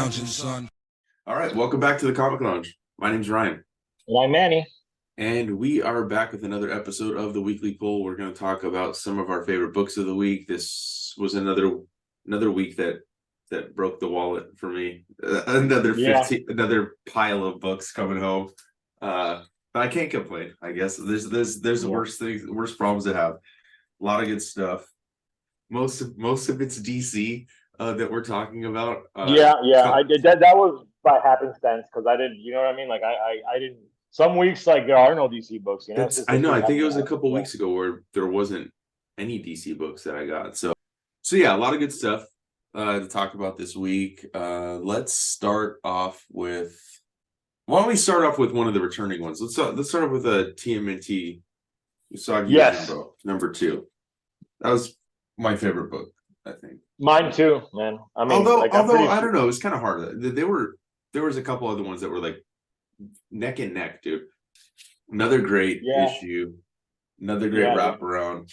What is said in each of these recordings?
lounging, son. All right, welcome back to the Comic Lounge. My name's Ryan. And I'm Manny. And we are back with another episode of the Weekly Poll. We're going to talk about some of our favorite books of the week. This was another week that broke the wallet for me. Another pile of books coming home. But I can't complain. I guess there's worse things, worse problems to have. A lot of good stuff. Most of it's DC that we're talking about. I did that. That was by happenstance because I didn't. You know what I mean? Like I didn't. Some weeks like there are no DC books. You know, I know. I think it was a couple weeks ago where there wasn't any DC books that I got. So yeah, a lot of good stuff to talk about this week. Let's start off with. Why don't we start off with one of the returning ones? Let's start off with a TMNT Usagi Yojimbo, number 2. That was my favorite book, I think. Mine too, man. I mean, although I don't know, it was kind of hard. There was a couple other ones that were like neck and neck, dude. Another great issue, another great wraparound.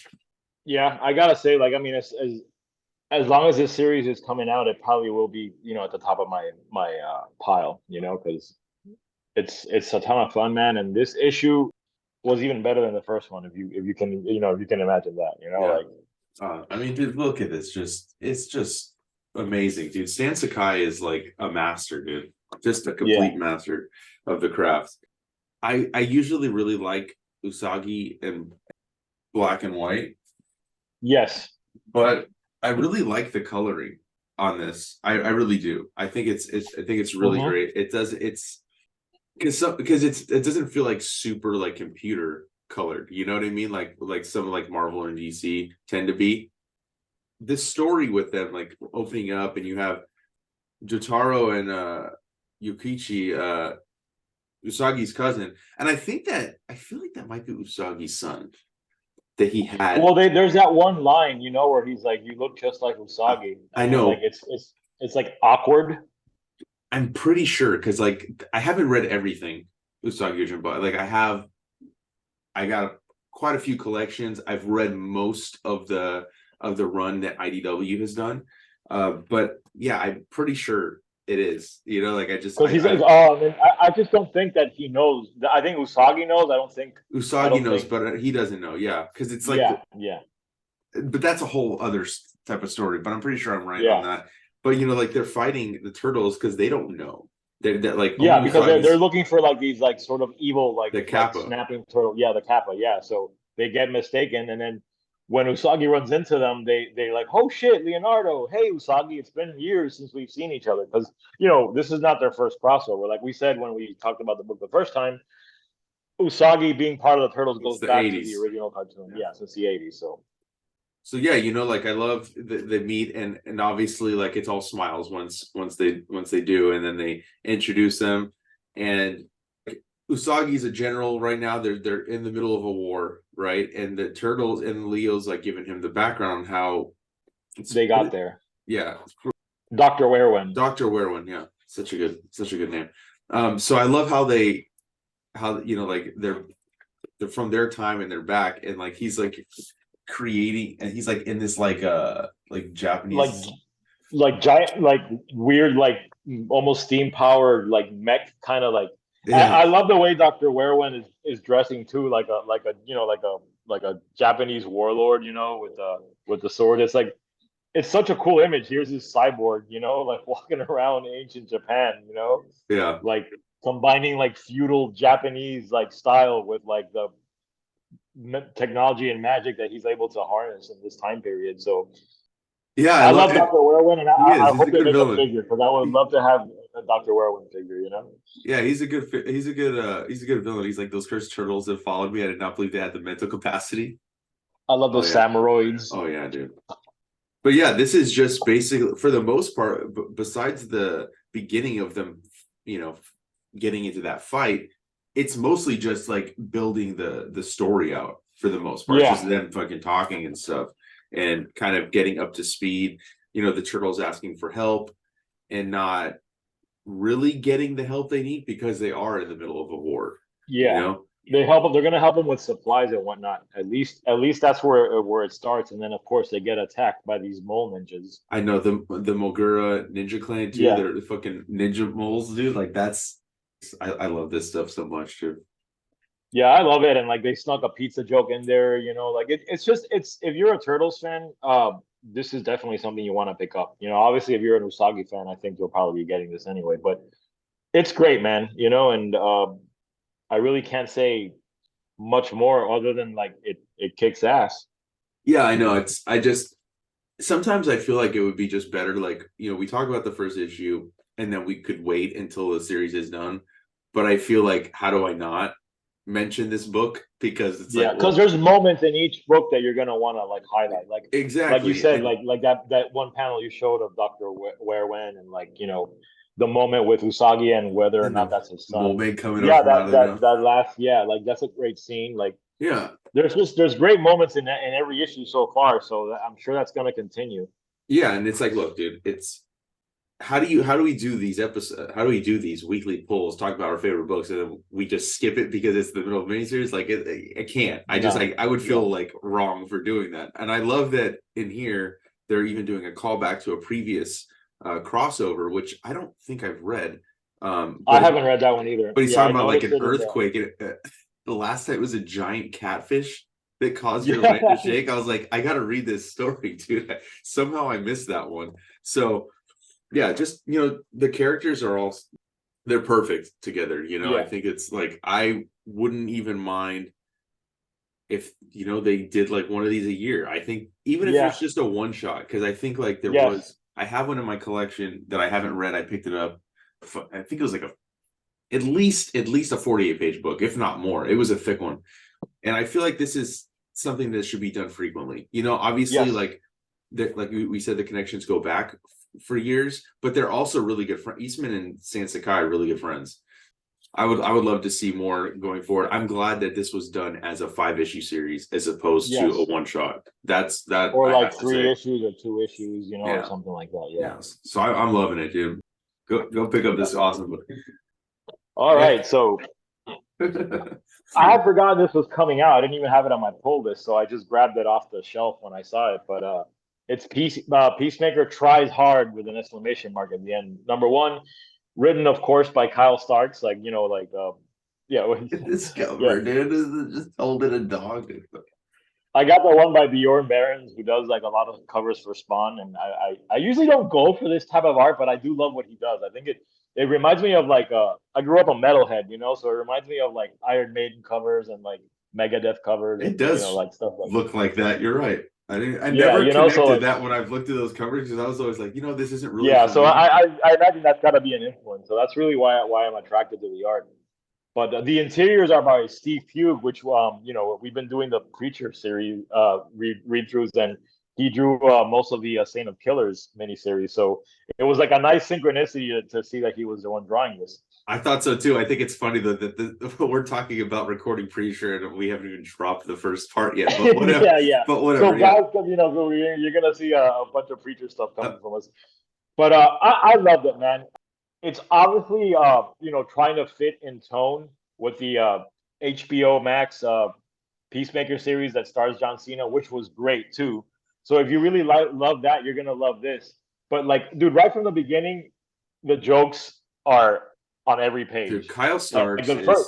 Yeah, I gotta say, like, I mean, as long as this series is coming out, it probably will be, you know, at the top of my pile, you know, because it's a ton of fun, man. And this issue was even better than the first one, if you can imagine that, you know, like. I mean, dude, look at this. It's just amazing, dude. Stan Sakai is like a master, dude. Just a complete master of the craft. I usually really like Usagi in black and white. Yes. But I really like the coloring on this. I really do. I think it's really great. It doesn't feel like super like computer colored, you know what I mean? Like some like Marvel and DC tend to be. This story with them like opening up, and you have Jotaro and Yukichi, Usagi's cousin, and I feel like that might be Usagi's son that he had. Well, there's that one line, you know, where he's like, "You look just like Usagi." I know, like it's like awkward. I'm pretty sure because like I haven't read everything Usagi Yojimbo. Like I got quite a few collections. I've read most of the run that IDW has done, but yeah, I'm pretty sure it is. You know, like I just don't think that he knows. I think Usagi knows. I don't think Usagi knows, but he doesn't know. Yeah, because it's like But that's a whole other type of story. But I'm pretty sure I'm right on that. But you know, like they're fighting the turtles because they don't know. They're like because they're looking for like these like sort of evil like the Kappa snapping turtle. Yeah, the Kappa. Yeah, so they get mistaken, and then when Usagi runs into them, they're like, "Oh shit, Leonardo! Hey Usagi, it's been years since we've seen each other." Because you know this is not their first crossover. Like we said when we talked about the book the first time, Usagi being part of the Turtles goes back 80s. to the original cartoon. Yeah, since the 80s. So yeah, you know, like I love the meet, and obviously like it's all smiles once they do, and then they introduce them, and Usagi's a general right now. They're in the middle of a war, right? And the turtles and Leo's like giving him the background on how they got there. Yeah, Dr. Wherewhen. Dr. Wherewhen, yeah, such a good name. So I love how you know like they're from their time and they're back, and like he's like creating, and he's like in this like Japanese like giant like weird like almost steam powered like mech kind of like. I love the way Dr. Wherewhen is dressing too, like a you know like a Japanese warlord, you know, with the sword. It's such a cool image. Here's this cyborg, you know, like walking around ancient Japan, you know, like combining like feudal Japanese like style with like the technology and magic that he's able to harness in this time period. So yeah, I love Dr. Wherewhen, and I hope they make a figure because I would love to have a Dr. Wherewhen figure, you know. Yeah, he's a good villain. He's like those cursed turtles that followed me. I did not believe they had the mental capacity. I love those samuroids. Oh yeah, dude. But yeah, this is just basically, for the most part, besides the beginning of them, you know, getting into that fight, it's mostly just like building the story out for the most part. Just them fucking talking and stuff and kind of getting up to speed. You know, the turtles asking for help and not really getting the help they need because they are in the middle of a war. Yeah. You know? They help him. They're gonna help him with supplies and whatnot. At least that's where it starts. And then of course they get attacked by these mole ninjas. I know the Mogura Ninja Clan too. Yeah, They're the fucking ninja moles, dude. Like that's I love this stuff so much too. yeah, I love it. And like they snuck a pizza joke in there. Like it's just it's if you're a Turtles fan, this is definitely something you want to pick up. Obviously if you're an Usagi fan, I think you'll probably be getting this anyway. But it's great, man. And I really can't say much more other than like it kicks ass. Yeah, I know. I just sometimes I feel like it would be just better, like, we talk about the first issue and then we could wait until the series is done. But I feel like, how do I not mention this book? Because it's Yeah, like, because well, there's moments in each book that you're gonna want to like highlight, like you exactly. said, And like that one panel you showed of Doctor Wherewhen, and like the moment with Usagi and whether or and not the that's his son. mole coming up Yeah, from out that of their that mouth. that last, yeah, like that's a great scene. Like Yeah. there's great moments in every issue so far, so I'm sure that's gonna continue. Yeah. And it's like, look, dude, it's how do we do these episodes? How do we do these weekly polls? Talk about our favorite books, and then we just skip it because it's the middle of miniseries. Like I can't. I just No, like I would yeah, feel like wrong for doing that. And I love that in here they're even doing a callback to a previous crossover, which I don't think I've read. I But haven't read that one either. he's Yeah, talking I about like noticed an it in the earthquake, and the last time it was a giant catfish that caused your land to yeah. shake. I was like, I got to read this story, dude. Somehow I missed that one. So yeah, just the characters are all they're perfect together. I Yeah. think it's like I wouldn't even mind if they did like one of these a year. I think even if it was Yeah. just a one shot, because I think like Yes. I have one in my collection that I haven't read. I picked it up. I think it was like at least a 48-page book, if not more. It was a thick one, and I feel like this is something that should be done frequently. Obviously, Yes. like we said, the connections go back for years, but they're also really good friends. Eastman and San Sakai are really good friends. I would love to see more going forward. I'm glad that this was done as a 5-issue series as opposed to a Yes. one shot. That Or I like have to three say. issues or 2 issues, or Yeah. something like that. Yeah. Yes. So I'm loving it, dude. Go pick up this awesome book. All Yeah. right. So I had forgotten this was coming out. I didn't even have it on my pull list, so I just grabbed it off the shelf when I saw it. But it's Peacemaker tries hard with an exclamation mark at the end. Number one, written of course by Kyle Starks, like yeah, This yeah. cover, dude, is just holding a dog. I got the one by Bjorn Barons, who does like a lot of covers for Spawn, and I usually don't go for this type of art, but I do love what he does. I think it reminds me of like I grew up a metalhead, so it reminds me of like Iron Maiden covers and like Megadeth covers It and does like stuff like look like that. You're right. I yeah, never so connected like that when I've looked at those covers, because I was always like, this isn't really yeah, for so me. I imagine that's got to be an influence. So that's really why I'm attracted to the art. But the interiors are by Steve Pugh, which we've been doing the Preacher series read throughs, and he drew most of the Saint of Killers miniseries. So it was like a nice synchronicity to see that he was the one drawing this. I thought so too. I think it's funny though that we're talking about recording Preacher and we haven't even dropped the first part yet. But whatever. Yeah, yeah. But So whatever. Yeah. guys, so you're gonna see a bunch of Preacher stuff Uh, coming from us. But I loved it, man. It's obviously trying to fit in tone with the HBO Max Peacemaker series that stars John Cena, which was great too. So if you really love that, you're gonna love this. But like, dude, right from the beginning, the jokes are on every dude, page. Kyle Like Starks the first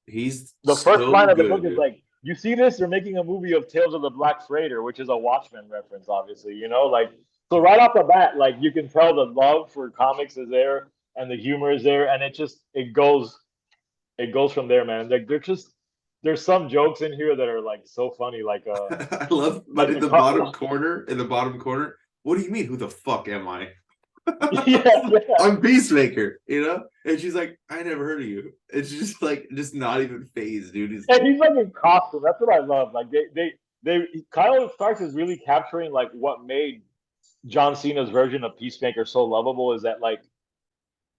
is he's the first so line of the book good, is dude. like, "You see this? They're making a movie of Tales of the Black Freighter," which is a Watchmen reference, obviously. Like so right off the bat, like you can tell the love for comics is there and the humor is there, and it goes from there, man. Like there's some jokes in here that are like so funny, I love, but like in the the bottom corner, what do you mean? Who the fuck am I? yeah, yeah. I'm Peacemaker. And she's like, I never heard of you. It's just like, just not even phased, dude. And he's like in costume. That's what I love. Like they Kyle Starks is really capturing like what made John Cena's version of Peacemaker so lovable is that like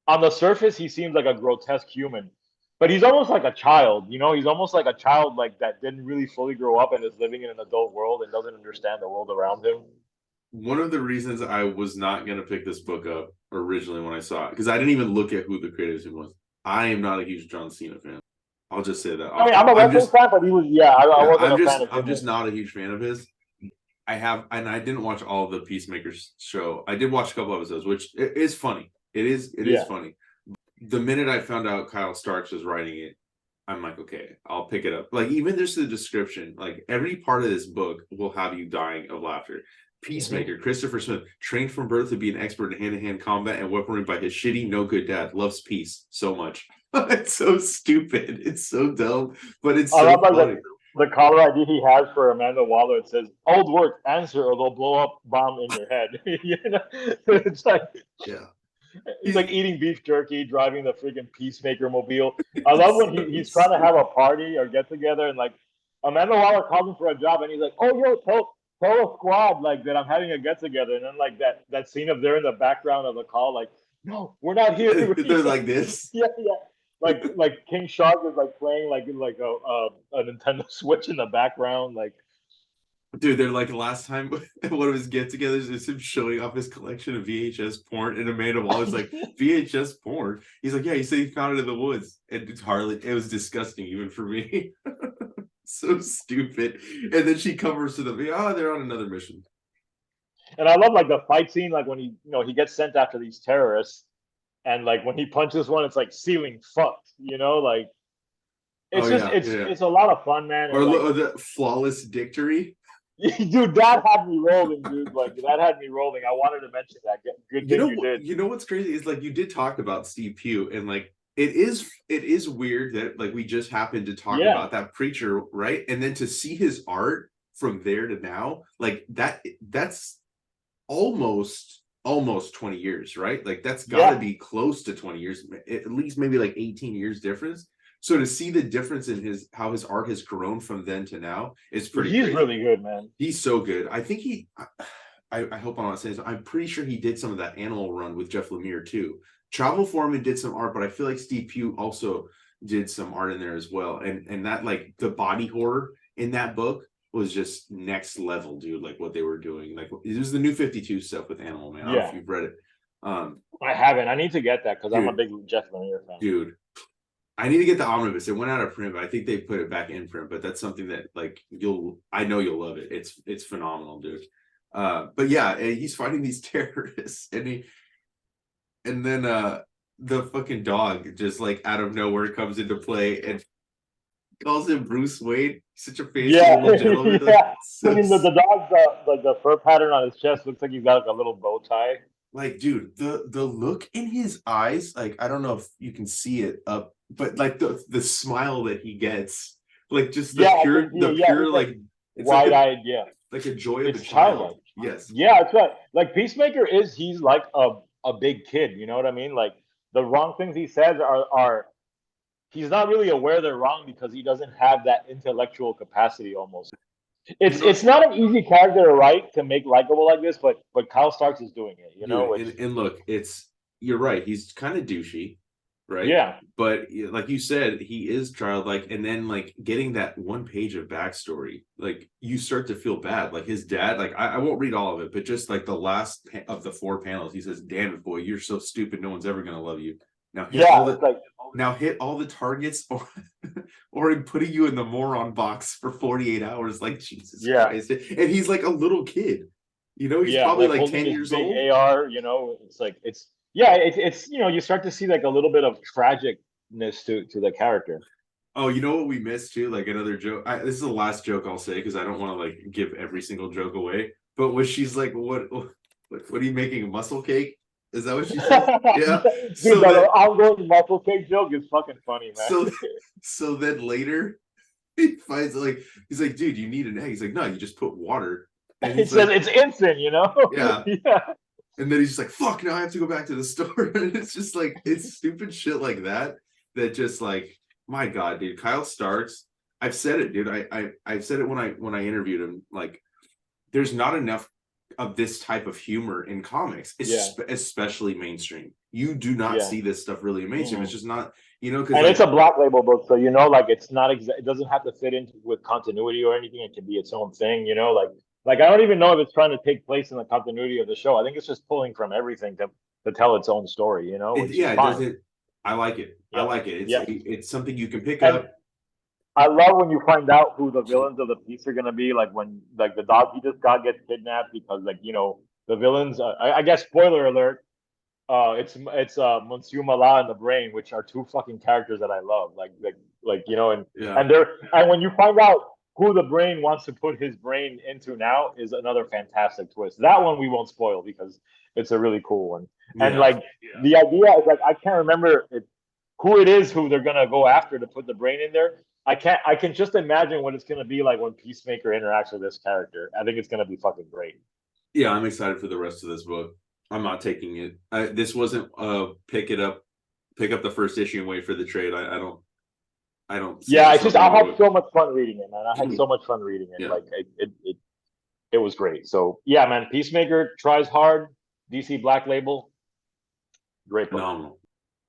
on the surface he seems like a grotesque human, but he's almost like a child. He's almost like a child like that didn't really fully grow up and is living in an adult world and doesn't understand the world around him. One of the reasons I was not going to pick this book up originally when I saw it, because I didn't even look at who the creative team was. I am not a huge John Cena fan. I'll just say that I off mean, I'm top. a wrestling fan, but he was, yeah, I Yeah, wasn't a fan of I'm him. just not a huge fan of his. I have, and I didn't watch all of the Peacemaker's show. I did watch a couple episodes, which is funny. It is Yeah. funny. The minute I found out Kyle Starks was writing it, I'm like, okay, I'll pick it up. Like, even just the description, like every part of this book will have you dying of laughter. Peacemaker, Christopher Smith, trained from birth to be an expert in hand-to-hand combat and weaponry by his shitty, no good dad. Loves peace so much. It's so stupid. It's so dumb, but it's I so love like funny. the caller ID he has for Amanda Waller. It says, "Old work, answer, or they'll blow up bomb in your head." You know, it's like Yeah. he's like eating beef jerky, driving the freaking Peacemaker mobile. I love when he's trying to So have a party or get together, and like Amanda Waller calls him for a job, and he's like, "Oh, yo, tell a squad like that I'm having a get together," and then like that scene of they're in the background of the call, like, "No, we're not here." they're like this. Yeah, yeah. Like King Shark is like playing like a Nintendo Switch in the background, like. Dude, they're like last time one of his get-togethers is him showing off his collection of VHS porn, and Amanda Waller's like, VHS porn. He's like, yeah, he said he found it in the woods, and it's Harley. It was disgusting even for me. So stupid. And then she covers to them. Oh, they're on another mission. And I love like the fight scene, like when he gets sent after these terrorists, and like when he punches one, it's like ceiling fucked, like Oh it's just yeah, yeah. it's a lot of fun, man. Or And like, the flawless victory. dude, that had me rolling, dude. Like that had me rolling. I wanted to mention that. Good thing you did. You know what's crazy is like you did talk about Steve Pugh, and like it is weird that like we just happened to talk Yeah, about that preacher, right? And then to see his art from there to now, like that's almost 20 years, right? Like that's got to yeah. be close to 20 years, at least maybe like 18 years difference. So to see the difference in his how his art has grown from then to now is pretty He's crazy. really good, man. He's so good. I think I hope I'm not saying this. I'm pretty sure he did some of that animal run with Jeff Lemire too. Travel Foreman did some art, but I feel like Steve Pugh also did some art in there as well. And that like the body horror in that book was just next level, dude. Like what they were doing. Like it was the New 52 stuff with Animal Man. I don't know Yeah, if you've read it. I haven't. I need to get that because I'm a Dude, big Jeff Lemire fan. dude. I need to get the omnibus. It went out of print, but I think they put it back in print. But that's something that like I know you'll love it. It's phenomenal, dude. But yeah, he's fighting these terrorists, and then the fucking dog just like out of nowhere comes into play and calls him Bruce Wayne. Such a fancy Yeah, little gentleman. Like, yeah. I so, mean, the dog's like the fur pattern on his chest looks like he's got like a little bow tie. like, dude, the look in his eyes, like I don't know if you can see it up, but like the smile that he gets, like just Yeah, I can see the it. Yeah, pure it's like it's wide-eyed. Yeah, like a joy of a it's child. childlike. Yes. Yeah, it's right. Like Peacemaker he's like a big kid. You know what I mean? Like the wrong things he says are he's not really aware they're wrong because he doesn't have that intellectual capacity almost. You know, It's not an easy character to write to make likable like this, but Kyle Starks is doing it. dude, Which and look, you're right. He's kind of douchey, right? yeah, But like you said, he is childlike, and then like getting that one page of backstory, like you start to feel bad. Like his dad, like I won't read all of it, but just like the last of the 4 panels, he says, "Damn it, boy, you're so stupid. No one's ever gonna love you." Now hit all yeah, the it's like now hit all the targets, or in putting you in the moron box for 48 hours. Like Jesus yeah. Christ, and he's like a little kid. He's Yeah, probably like like holding 10 this years big old. AR, it's like it's you start to see like a little bit of tragicness to the character. Oh, you know what we missed too? Like another joke. This is the last joke I'll say because I don't want to like give every single joke away. But when she's like, what are you making, a muscle cake? Is that what she says? Yeah. Dude, So the that ongoing muscle cake joke is fucking funny, man. so so then later he finds like he's like, dude, you need an egg. He's like, no, you just put water. And It he's says like, it's instant, yeah. Yeah. And then he's just like, fuck, now I have to go back to the store. And it's just like it's stupid shit like that just like, my God, dude, Kyle Starks. I've said it, dude. I've said it when I interviewed him. Like, there's not enough of this type of humor in comics, Yeah. especially mainstream. You do not Yeah. see this stuff really in mainstream. It's just not, because And like, it's a Black Label book, so like it's not it doesn't have to fit into with continuity or anything. It can be its own thing, like I don't even know if it's trying to take place in the continuity of the show. I think it's just pulling from everything to tell its own story, which is it fine. doesn't. I like it. I Yeah, like it. yeah. It's something you can pick And up. I love when you find out who the villains of the piece are gonna be. Like when like the dog he just got gets kidnapped because like the villains. I guess spoiler alert. It's Monsieur Mala and the Brain, which are two fucking characters that I love. And Yeah. and when you find out who the Brain wants to put his brain into now is another fantastic twist. That one we won't spoil because it's a really cool one. And Yeah. like the idea is like I can't remember who it is who they're gonna go after to put the brain in there. I can just imagine what it's gonna be like when Peacemaker interacts with this character. I think it's gonna be fucking great. Yeah, I'm excited for the rest of this book. I'm not taking it. This wasn't pick up the first issue and wait for the trade. I don't see Yeah, it's myself just I going to had so much fun reading it, man. I had it. so much fun reading it. Yeah, Like it was great. So yeah, man. Peacemaker tries hard. DC Black Label, great book. phenomenal.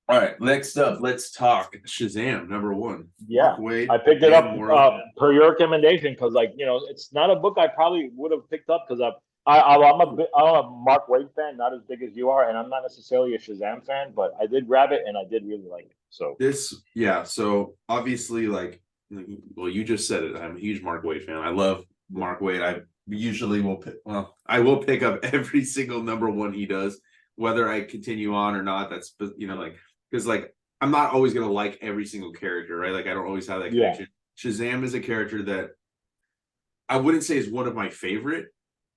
All right, next up, let's talk Shazam #1. Yeah, Mark Waid, I picked it Dan up Mora. per your recommendation because, like, it's not a book I probably would have picked up because I'm a Mark Waid fan, not as big as you are, and I'm not necessarily a Shazam fan, but I did grab it and I did really like it. So So obviously, like, well, you just said it. I'm a huge Mark Waid fan. I love Mark Waid. I usually I will pick up every single #1 he does, whether I continue on or not. That's like because like I'm not always gonna like every single character, right? Like I don't always have that yeah, connection. Shazam is a character that I wouldn't say is one of my favorite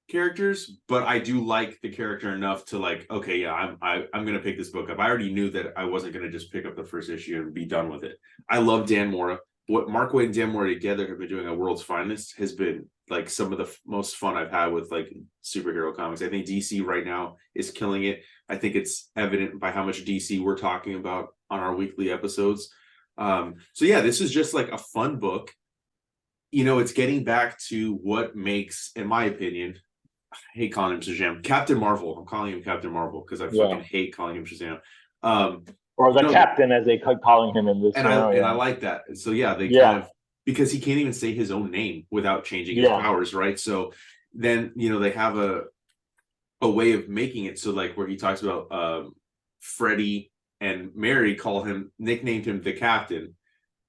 characters, but I do like the character enough to like, okay, yeah, I'm gonna pick this book up. I already knew that I wasn't gonna just pick up the first issue and be done with it. I love Dan Mora. What Mark Waid and Dan Mora together have been doing at World's Finest has been like some of the most fun I've had with like superhero comics. I think DC right now is killing it. I think it's evident by how much DC we're talking about on our weekly episodes. So yeah, this is just like a fun book. It's getting back to what makes, in my opinion, I hate calling him Shazam. Captain Marvel. I'm calling him Captain Marvel because I yeah, fucking hate calling him Shazam. or the No, captain as they kept calling him in this. and I like that. So yeah, they kind Yeah, of because he can't even say his own name without changing his yeah, powers, right? So then they have a way of making it so like where he talks about Freddie and Mary nicknamed him the Captain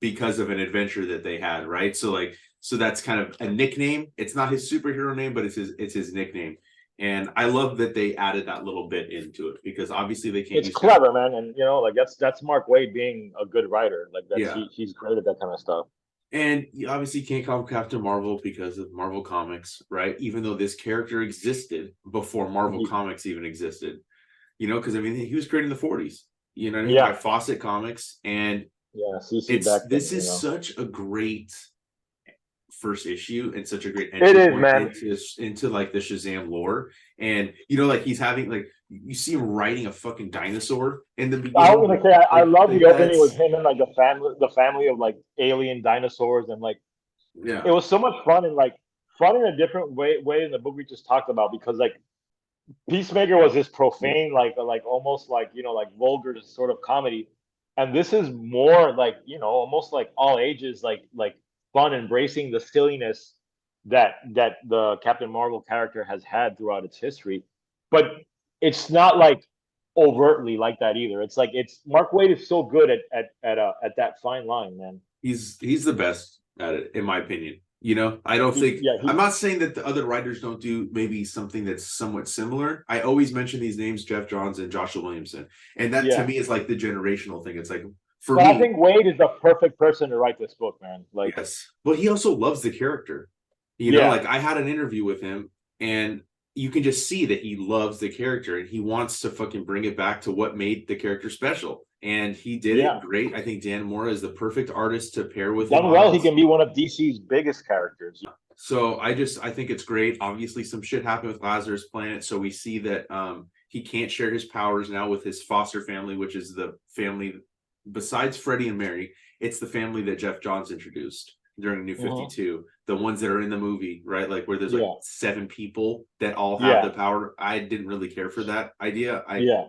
because of an adventure that they had, right? So that's kind of a nickname. It's not his superhero name, but it's his nickname. And I love that they added that little bit into it because obviously they can't it's use clever, man, and like that's Mark Waid being a good writer. Like yeah. he's great at that kind of stuff. And you obviously can't call him Captain Marvel because of Marvel Comics, right? Even though this character existed before Marvel Comics even existed, because I mean he was created in the 40s, you know what I mean, by Yeah, Fawcett Comics, and yeah, CC back then. this is such a great first issue and such a great It entry is, point man. into like the Shazam lore. And like he's having like you see him riding a fucking dinosaur in the I was beginning. gonna say I love the opening with That's him and like the family of like alien dinosaurs, and like it yeah. was so much fun, and like fun in a different way in the book we just talked about, because like Peacemaker was this profane, like almost like like vulgar sort of comedy, and this is more like almost like all ages, like fun, embracing the silliness that the Captain Marvel character has had throughout its history, but it's not like overtly like that either. It's like it's Mark Waid is so good at that fine line, man. He's the best at it, in my opinion. I don't think Yeah, I'm not saying that the other writers don't do maybe something that's somewhat similar. I always mention these names, Jeff Johns and Joshua Williamson. And that to yeah. me is like the generational thing. It's like for But I me, think Wade is the perfect person to write this book, man. Like, yes. But he also loves the character. yeah, Like I had an interview with him and you can just see that he loves the character and he wants to fucking bring it back to what made the character special. And he did it yeah. great. I think Dan Mora is the perfect artist to pair with him Done on well, he this. can be one of DC's biggest characters. So I think it's great. Obviously, some shit happened with Lazarus Planet, so we see that he can't share his powers now with his foster family, which is the family besides Freddie and Mary. It's the family that Jeff Johns introduced during New 52, the ones that are in the movie, right? Like where there's like Yeah, 7 people that all have yeah, the power. I didn't really care for that idea. yeah.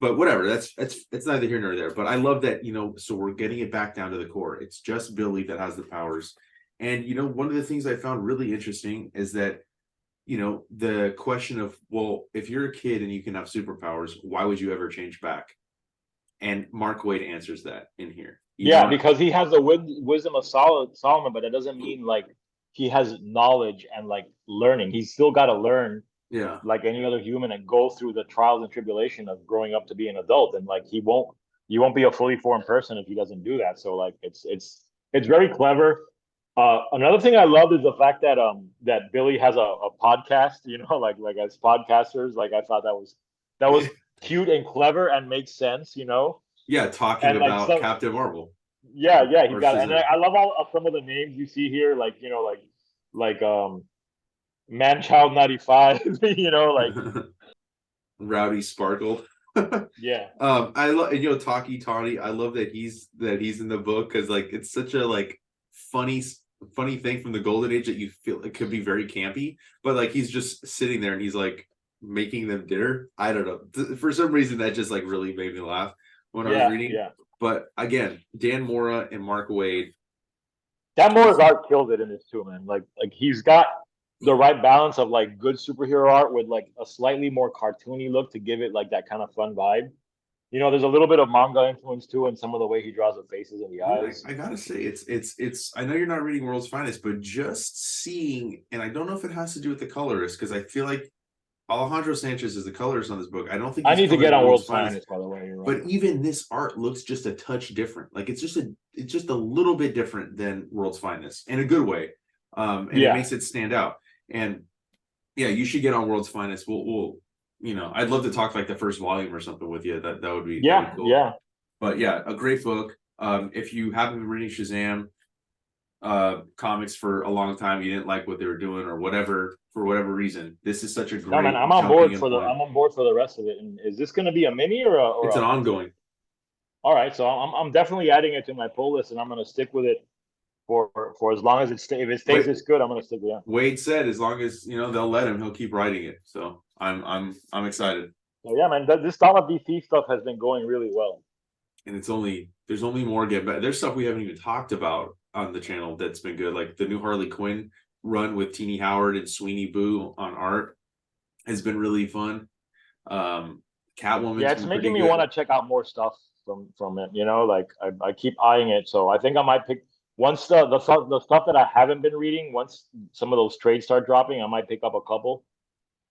But whatever, that's it's neither here nor there. But I love that, so we're getting it back down to the core. It's just Billy that has the powers. And one of the things I found really interesting is that, the question of, well, if you're a kid and you can have superpowers, why would you ever change back? And Mark Waid answers that in here. You don't. because he has the wisdom of Solomon, but that doesn't mean like he has knowledge and like learning. He's still got to learn Yeah. like any other human and go through the trials and tribulation of growing up to be an adult. And like you won't be a fully formed person if he doesn't do that. So like it's very clever. Another thing I loved is the fact that that Billy has a podcast, you know, like as podcasters, like I thought that was cute and clever and makes sense, you know. Yeah, talking And like about so Captain Marvel yeah, he's or got it. And Shazam. I love all of some of the names you see here, like you know, like Man Child 95, you know, like Rowdy Sparkle. yeah. I love, you know, Taki Tawny. I love that he's in the book because like it's such a like funny thing from the golden age that you feel it could be very campy, but like he's just sitting there and he's like making them dinner. I don't know, for some reason that just like really made me laugh when I was reading. Yeah. But again, Dan Mora and Mark Waid. Dan Mora's art kills it in this too, man. Like he's got the right balance of like good superhero art with like a slightly more cartoony look to give it like that kind of fun vibe. You know, there's a little bit of manga influence too, in some of the way he draws the faces and the Yeah, eyes. I gotta say, it's. I know you're not reading World's Finest, but just seeing, and I don't know if it has to do with the colorist, because I feel like Alejandro Sanchez is the colorist on this book. I don't think I he's need to colored get on World's World's Finest, Finest, by the way. You're right. but even this art looks just a touch different. Like it's just a little bit different than World's Finest in a good way, and it makes it stand out. And yeah, you should get on World's Finest. We'll you know, I'd love to talk like the first volume or something with you. That would be that would be cool. Yeah. But yeah, a great book. If you haven't been reading Shazam comics for a long time, you didn't like what they were doing or whatever for whatever reason, this is such a great. No, man, I'm on board for the I'm on board for the rest of it. And is this going to be a mini or it's a an ongoing? All right, so I'm definitely adding it to my pull list, and I'm going to stick with it for as long as if it stays this good, I'm going to stick with it. Wade said as long as you know they'll let him, he'll keep writing it. So I'm excited. So yeah, man, this Dawn of DC stuff has been going really well. And there's only more getting better. There's stuff we haven't even talked about on the channel that's been good, like the new Harley Quinn run with Teenie Howard and Sweeney Boo on art has been really fun. Catwoman. Yeah, it's making me want to check out more stuff from it. You know, like I keep eyeing it, so I think I might pick once the stuff that I haven't been reading. Once some of those trades start dropping, I might pick up a couple,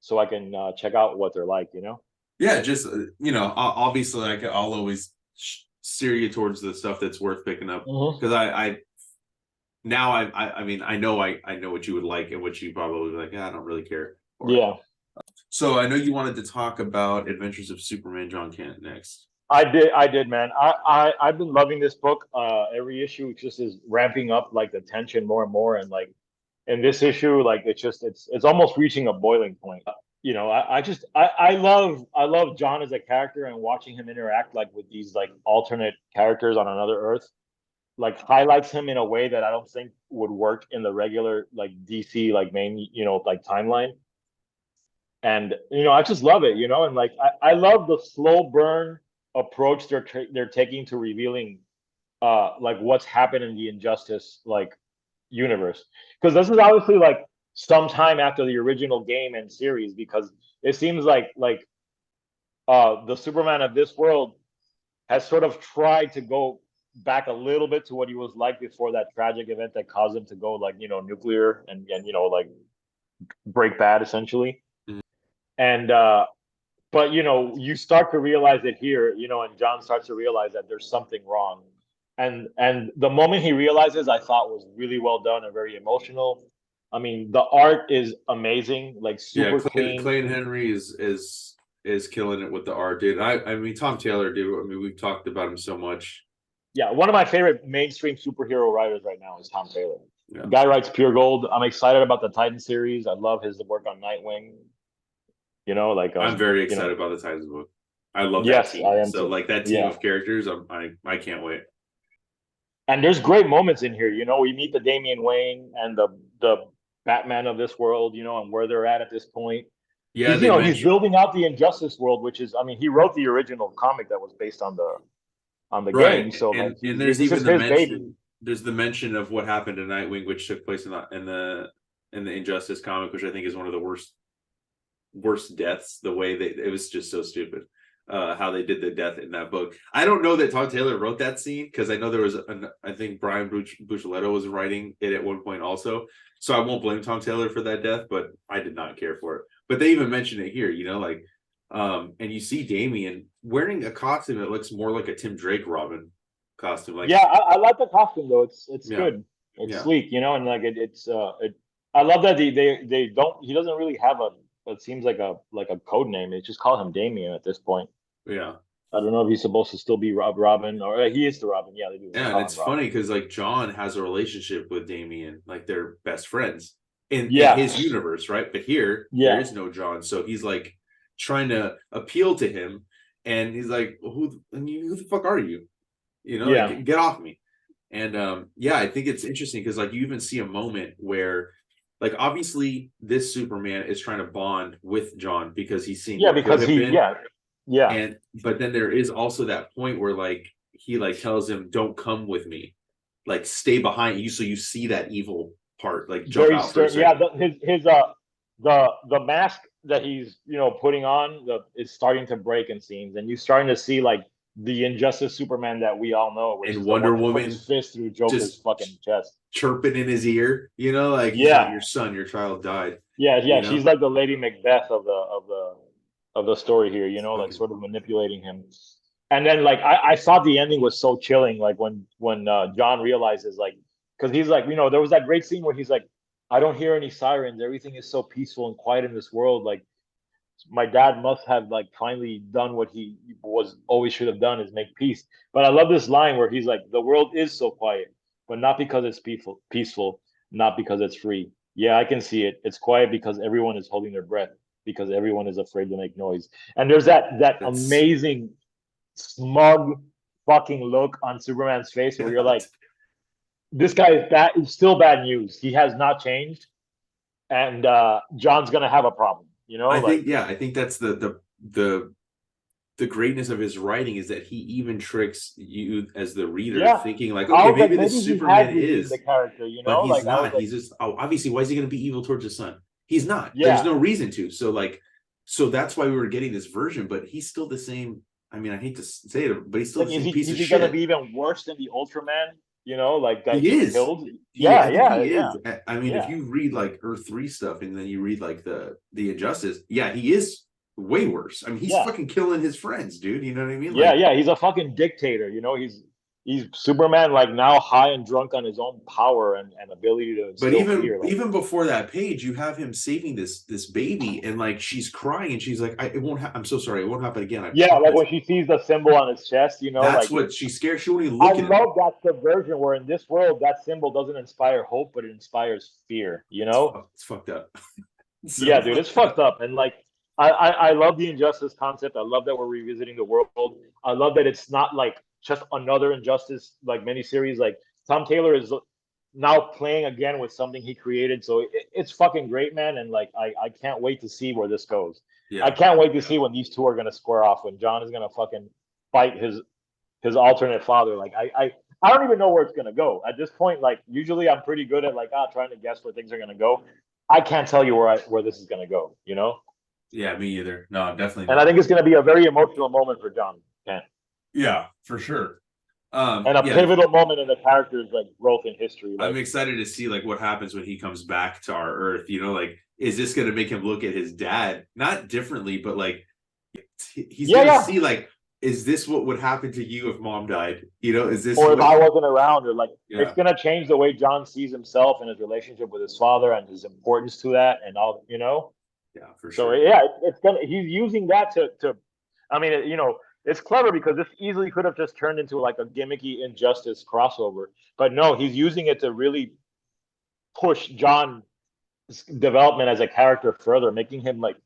so I can check out what they're like. You know. Yeah, just you know, obviously, I'll always steer you towards the stuff that's worth picking up because I mean I know what you would like and what you probably like. I don't really care. Yeah. So I know you wanted to talk about Adventures of Superman John Kent next. I did, man. I've been loving this book. Every issue just is ramping up like the tension more and more, and like in this issue, like it's almost reaching a boiling point. You know, I love John as a character and watching him interact like with these like alternate characters on another Earth, like highlights him in a way that I don't think would work in the regular like DC like main like timeline. And you know, I just love it, you know, and like I love the slow burn approach they're taking to revealing like what's happened in the Injustice like universe, because this is obviously like sometime after the original game and series, because it seems like the Superman of this world has sort of tried to go back a little bit to what he was like before that tragic event that caused him to go like nuclear and like break bad essentially. And but you start to realize it here, and John starts to realize that there's something wrong. And the moment he realizes, I thought was really well done and very emotional. I mean, the art is amazing, like super clean. Clayton Henry is killing it with the art, dude. I mean, Tom Taylor, dude. I mean, we've talked about him so much. Yeah, one of my favorite mainstream superhero writers right now is Tom Taylor. Yeah. The guy writes pure gold. I'm excited about the Titan series. I love his work on Nightwing. I'm very excited about the Titans book. I love that. Yes, team. I am. So too. like that team of characters, I can't wait. And there's great moments in here. We meet the Damian Wayne and the Batman of this world, and where they're at this point. Yeah, he's building out the Injustice world, which is, I mean, he wrote the original comic that was based on the game. So and there's even the mention. There's the mention of what happened to Nightwing, which took place in the Injustice comic, which I think is one of the worst deaths. The way it was just so stupid. how they did the death in that book. I don't know that Todd Taylor wrote that scene because I know there was I think Brian Buccellato was writing it at one point also. So I won't blame Tom Taylor for that death, but I did not care for it. But they even mention it here, like, and you see Damian wearing a costume that looks more like a Tim Drake Robin costume. Like, yeah, I like the costume though. It's yeah, good. It's yeah, sleek, and like I love that they don't. He doesn't really have a. It seems like a code name. They just call him Damien at this point. yeah. I don't know if he's supposed to still be Robin or he is the Robin. Yeah, they do. They Yeah, and call it's him Robin. funny because like John has a relationship with Damien, like they're best friends in Yeah, his universe, right? But here there yeah, is no John, so he's like trying to appeal to him, and he's like, who the fuck are you? yeah, Like get off me. And yeah, I think it's interesting because like you even see a moment where like obviously this Superman is trying to bond with John because he's seeing yeah. what could Because have he, been. yeah, And but then there is also that point where like he like tells him, "Don't come with me, like stay behind you." So you see that evil part like jump very out for a stern. Yeah, second. the mask that he's putting on is starting to break in scenes, and you're starting to see like the Injustice Superman that we all know, which And is the one Wonder that put his Woman fist through Joker's just fucking chest. chirping in his ear, like he's not Yeah, your son, your child died, yeah, you yeah. know. She's like the Lady Macbeth of the story here, It's like fucking sort of manipulating him. And then like I thought the ending was so chilling, like when John realizes like because he's like, there was that great scene where he's like, I don't hear any sirens, everything is so peaceful and quiet in this world. Like my dad must have like finally done what he was always should have done is make peace. But I love this line where he's like, the world is so quiet, but not because it's peaceful, not because it's free. Yeah, I can see it. It's quiet because everyone is holding their breath, because everyone is afraid to make noise. And there's that that's amazing smug fucking look on Superman's face where you're yeah. like, this guy is bad. It's still bad news. He has not changed, and John's gonna have a problem. Like I think that's the greatness of his writing is that he even tricks you as the reader yeah. thinking like, I okay, was like, maybe maybe this he has Superman redeemed the is, character. but he's Like I was not. like, He's just obviously why is he going to be evil towards his son? He's not. There's yeah. no reason to. So like, so that's why we were getting this version, but he's still the same. I mean, I hate to say it, but he's still Like, the same piece is of he gonna shit. be even worse than the Ultraman? Like that He he is. killed. Yeah, I think yeah, he yeah, is. I mean, if yeah, you read like Earth 3 stuff and then you read like the Injustice, yeah, he is way worse. I mean, he's yeah. fucking killing his friends, dude. You know what I mean? Yeah, Like, yeah, he's a fucking dictator. He's Superman, like now high and drunk on his own power and ability to but instill even fear. Like, even before that page, you have him saving this baby, and like she's crying, and she's like, it won't. I'm so sorry, it won't happen again. I yeah, like promise." when she sees the symbol on his chest, That's like what she's scared. She won't even I look at him. love that subversion where in this world that symbol doesn't inspire hope, but it inspires fear. It's fucked up. It's so Yeah, dude, it's fucked up. fucked up. And like, I love the injustice concept. I love that we're revisiting the world. I love that it's not like just another injustice like miniseries. Like Tom Taylor is now playing again with something he created. So it's fucking great, man. And like, I can't wait to see where this goes. I Yeah, can't wait to see when these two are gonna square off. When John is gonna fucking fight his alternate father. Like I don't even know where it's gonna go at this point. Like usually I'm pretty good at like trying to guess where things are gonna go. I can't tell you where this is gonna go. yeah, me either. No, definitely And I not. think it's gonna be a very emotional moment for John Kent. Yeah, for sure. And a Yeah, pivotal moment in the character's like growth in history. I'm Like, excited to see like what happens when he comes back to our Earth. Like, is this going to make him look at his dad not differently, but like he's yeah, going to yeah. see like, is this what would happen to you if mom died? Is this Or if what? I wasn't around, or like it's Yeah, gonna change the way John sees himself and his relationship with his father and his importance to that and all. yeah, for So sure. yeah, it's gonna. He's using that to. I mean, it's clever because this easily could have just turned into like a gimmicky injustice crossover, but no, he's using it to really push John's development as a character further, making him like,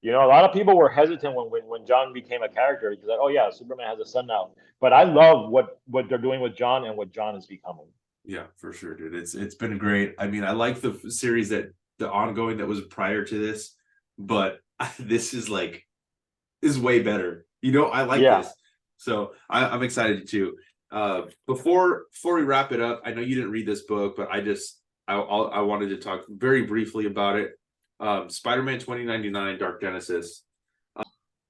a lot of people were hesitant when John became a character because like, oh yeah, Superman has a son now. But I love what they're doing with John and what John is becoming. Yeah, for sure, dude. It's been great. I mean, I like the series that the ongoing that was prior to this, but this is like is way better. I like Yeah, this, so I'm excited too. Before we wrap it up, I know you didn't read this book, but I wanted to talk very briefly about it. Spider-Man 2099 Dark Genesis.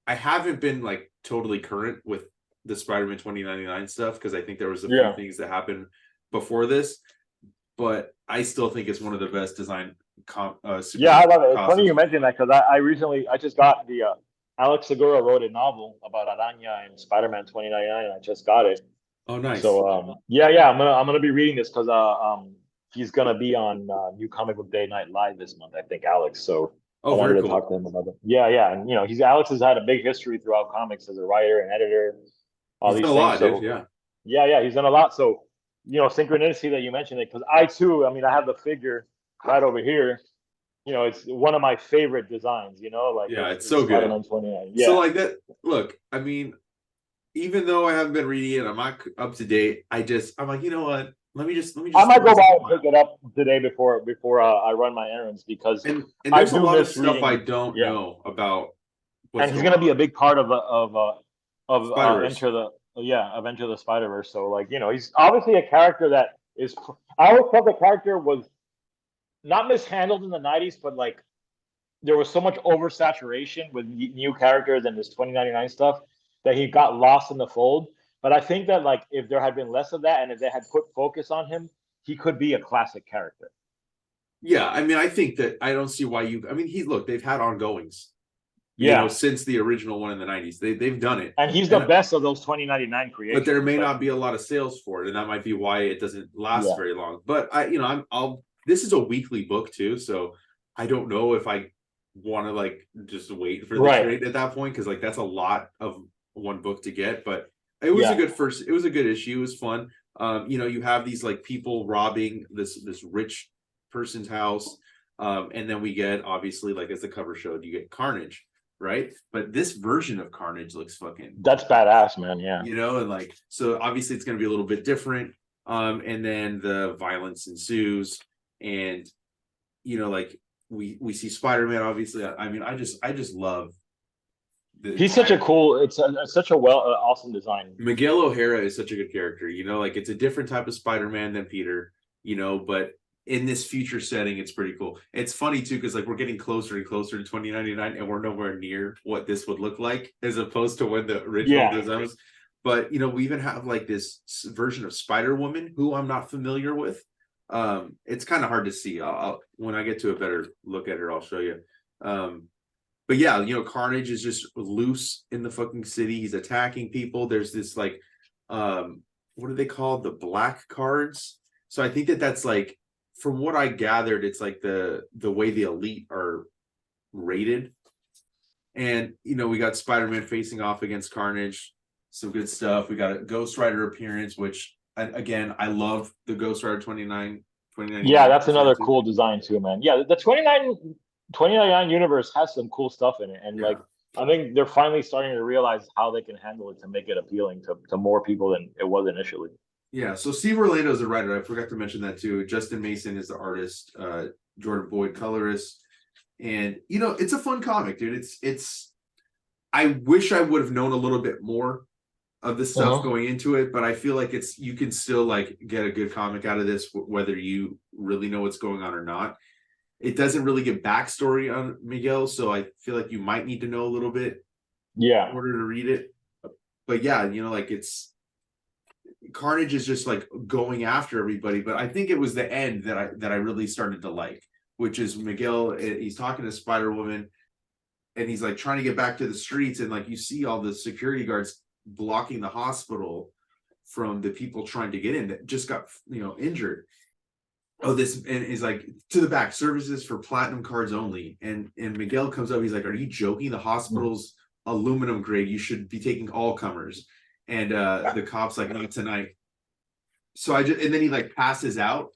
I haven't been like totally current with the Spider-Man 2099 stuff because I think there was a few Yeah. things that happened before this, but I still think it's one of the best designed Yeah, I superhero love it. It's funny costumes. you mentioned that because I just got the Alex Segura wrote a novel about Araña and Spider-Man 2099, and I just got it. Oh, nice. So yeah, I'm gonna be reading this because he's gonna be on New Comic Book Day Night Live this month, I think, Alex. So I Oh, wanted very to cool. talk to him about it. Yeah, and he's Alex has had a big history throughout comics as a writer and editor, all He's done these a things. lot, dude. So Yeah. yeah, he's done a lot. So synchronicity that you mentioned it because I too, I mean, I have the figure right over here. It's one of my favorite designs. Like Yeah, it's it's so good. Spider-Man 29. So Yeah, like that, look, I mean, even though I haven't been reading it, I'm not up to date. I'm like, you know what? Let me I just might throw go this by in and my pick lap. it up today before I run my errands because And I there's a do lot of miss stuff I reading. don't Yeah, know about what's and he's going gonna be a on. big part of Spider-Verse. Enter the Spider Verse. So like he's obviously a character that is. I always thought the character was not mishandled in the '90s, but like there was so much oversaturation with new characters and this 2099 stuff that he got lost in the fold. But I think that like if there had been less of that and if they had put focus on him, he could be a classic character. Yeah, I mean, I think that I don't see why I mean, they've had ongoings, Yeah, since the original one in the 90s. They've done it. and he's the And best of those 2099 but there creations. may Like, not be a lot of sales for it, and that might be why it doesn't last yeah, very long. But I'll this is a weekly book too, so I don't know if I want to like just wait for the right, trade at that point because like that's a lot of one book to get. But yeah, it was a good issue. It was fun. You have these like people robbing this rich person's house, and then we get obviously like as the cover showed, you get Carnage, right? But this version of Carnage looks fucking that's badass, man. Yeah, and like so obviously it's going to be a little bit different, and then the violence ensues, and like we see Spider-Man obviously. I mean, I just love the he's such a entire cool. It's such a awesome design. Miguel O'Hara is such a good character, like it's a different type of Spider-Man than Peter, but in this future setting it's pretty cool. It's funny too because like we're getting closer and closer to 2099 and we're nowhere near what this would look like as opposed to when the original Yeah, design was. But we even have like this version of Spider-Woman who I'm not familiar with. It's kind of hard to see. I'll when I get to a better look at her I'll show you. But yeah, Carnage is just loose in the fucking city. He's attacking people. There's this like, what are they called? The black cards. So I think that's like, from what I gathered, it's like the way the elite are rated. And we got Spider-Man facing off against Carnage. Some good stuff. We got a Ghost Rider appearance, which again, I love the Ghost Rider 2099 yeah, that's design another too. cool design too, man. Yeah, the 2099 universe has some cool stuff in it, and Yeah. like I think they're finally starting to realize how they can handle it to make it appealing to more people than it was initially. Yeah, so Steve Orlando is the writer. I forgot to mention that too. Justin Mason is the artist. Jordan Boyd colorist, and it's a fun comic, dude. It's. I wish I would have known a little bit more of the stuff Uh-huh. going into it, but I feel like you can still like get a good comic out of this, whether you really know what's going on or not. It doesn't really give backstory on Miguel, so I feel like you might need to know a little bit in Yeah, order to read it. But yeah, like it's Carnage is just like going after everybody, but I think it was the end that I really started to like, which is Miguel. He's talking to Spider Woman, and he's like trying to get back to the streets, and like you see all the security guards blocking the hospital from the people trying to get in that just got injured. Oh, this and is like to the back services for platinum cards only, and Miguel comes up. He's like, "Are you joking? The hospital's aluminum grade. You should be taking all comers." And the cop's like, "Not tonight." So and then he like passes out,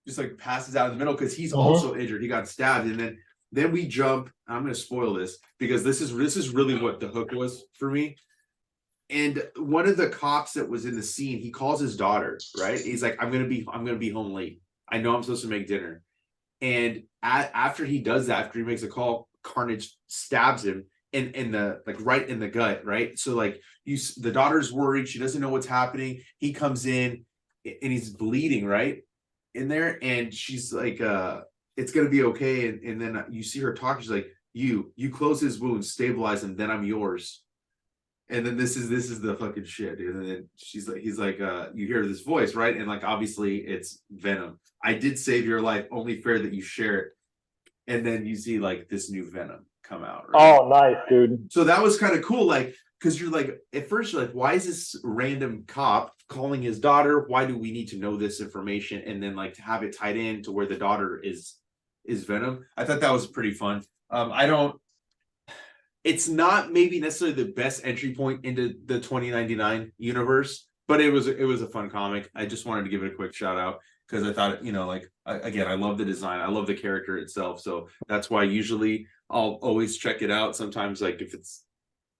just like passes out in the middle because he's uh-huh. also injured. He got stabbed, and then we jump. I'm going to spoil this because this is really what the hook was for me. And one of the cops that was in the scene, he calls his daughter. Right? He's like, I'm gonna be home late. I know I'm supposed to make dinner. And after he does that, after he makes a call, Carnage stabs him in the like right in the gut. Right? So like the daughter's worried. She doesn't know what's happening. He comes in and he's bleeding right in there, and she's like, it's gonna be okay. And then you see her talking. She's like, you close his wounds, stabilize him, then I'm yours. And then this is the fucking shit, dude. And then he's like, you hear this voice, right? And like, obviously it's Venom. I did save your life, only fair that you share it. And then you see like this new Venom come out. Right? Oh, nice, dude. So that was kind of cool, like, because you're like, at first you're like, why is this random cop calling his daughter? Why do we need to know this information? And then like to have it tied in to where the daughter is Venom. I thought that was pretty fun. I don't. It's not maybe necessarily the best entry point into the 2099 universe, but it was a fun comic. I just wanted to give it a quick shout out because I thought, like, again, I love the design, I love the character itself, so that's why usually I'll always check it out. Sometimes, like, if it's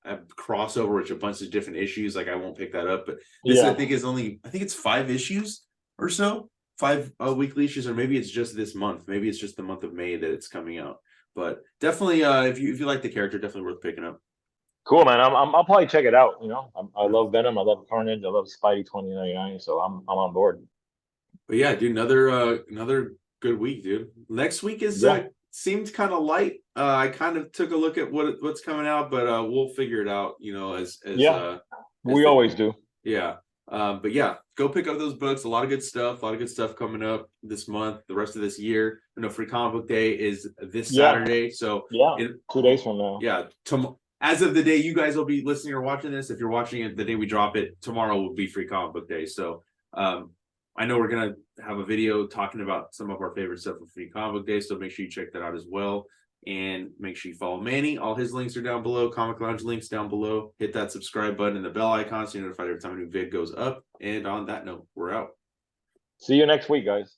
a crossover with a bunch of different issues, like I won't pick that up. But this, I think it's 5 issues or so, 5 weekly issues, or maybe it's just this month. Maybe it's just the month of May that it's coming out. But definitely, if you like the character, definitely worth picking up. Cool, man. I'll probably check it out. I love Venom. I love Carnage. I love Spidey 2099. So I'm on board. But yeah, dude, another good week, dude. Next week is seemed kind of light. I kind of took a look at what's coming out, but we'll figure it out. As we always do. Yeah. But yeah, go pick up those books. A lot of good stuff coming up this month, the rest of this year. Free Comic Book Day is this Saturday. So 2 days from now. Yeah. As of the day you guys will be listening or watching this, if you're watching it the day we drop it, tomorrow will be Free Comic Book Day. So I know we're gonna have a video talking about some of our favorite stuff for Free Comic Book Day. So make sure you check that out as well. And make sure you follow Manny. All his links are down below. Comic Lounge links down below. Hit that subscribe button and the bell icon so you're notified every time a new vid goes up. And on that note, we're out. See you next week, guys.